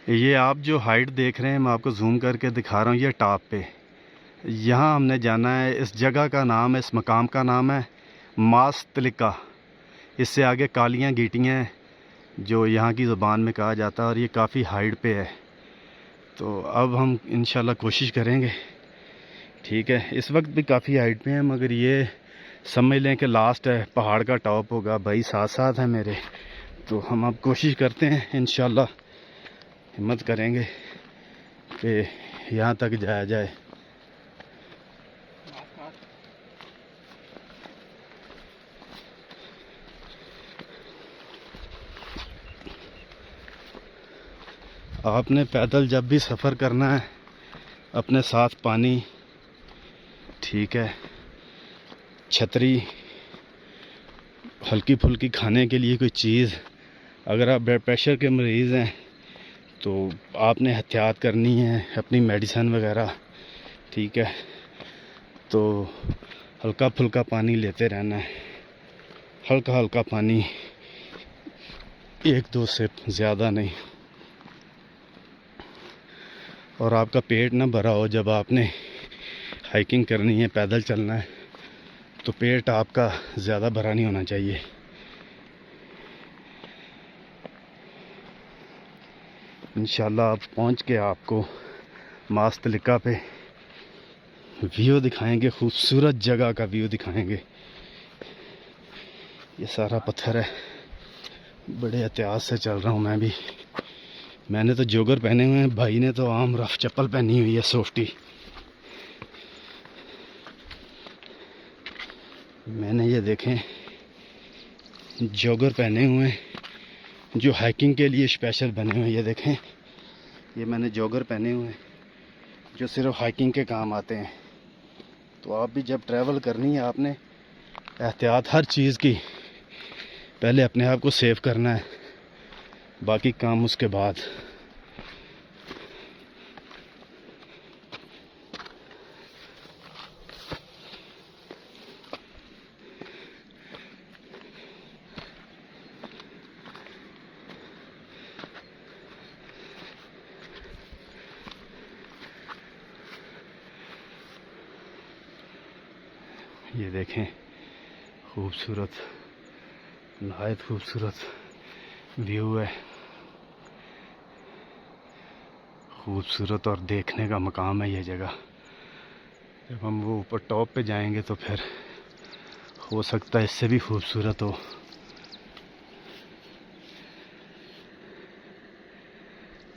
ये आप जो हाइट देख रहे हैं मैं आपको जूम करके दिखा रहा हूँ। ये टॉप पे यहाँ हमने जाना है। इस जगह का नाम है, इस मकाम का नाम है मास्तलिका। इससे आगे कालियाँ गीटियाँ हैं जो यहाँ की ज़ुबान में कहा जाता है, और ये काफ़ी हाइट पे है। तो अब हम इंशाल्लाह कोशिश करेंगे। ठीक है, इस वक्त भी काफ़ी हाइट पे है, मगर ये समझ लें कि लास्ट है, पहाड़ का टॉप होगा। भाई साथ साथ है मेरे, तो हम अब कोशिश करते हैं, इंशाल्लाह हिम्मत करेंगे कि यहाँ तक जाया जाए। आपने पैदल जब भी सफ़र करना है, अपने साथ पानी, ठीक है, छतरी, हल्की फुल्की खाने के लिए कोई चीज़। अगर आप ब्लड प्रेशर के मरीज़ हैं तो आपने एहतियात करनी है, अपनी मेडिसिन वगैरह। ठीक है, तो हल्का फुल्का पानी लेते रहना है, हल्का हल्का पानी, एक दो सिप, ज़्यादा नहीं। और आपका पेट ना भरा हो जब आपने हाइकिंग करनी है, पैदल चलना है, तो पेट आपका ज़्यादा भरा नहीं होना चाहिए। इंशाल्लाह आप पहुंच के आपको मास्तलिका पे व्यू दिखाएंगे, खूबसूरत जगह का व्यू दिखाएंगे। ये सारा पत्थर है, बड़े एहतियात से चल रहा हूँ मैं भी। मैंने तो जोगर पहने हुए हैं, भाई ने तो आम रफ चप्पल पहनी हुई है, सोफ्टी। मैंने ये देखें जोगर पहने हुए हैं जो हाइकिंग के लिए स्पेशल बने हुए हैं। ये देखें, ये मैंने जोगर पहने हुए हैं जो सिर्फ हाइकिंग के काम आते हैं। तो आप भी जब ट्रैवल करनी है, आपने एहतियात हर चीज़ की, पहले अपने आप को सेव करना है, बाकी काम उसके बाद। ये देखें, खूबसूरत, नहायत खूबसूरत व्यू है, खूबसूरत और देखने का मकाम है ये जगह। जब हम वो ऊपर टॉप पे जाएंगे तो फिर हो सकता है इससे भी खूबसूरत हो।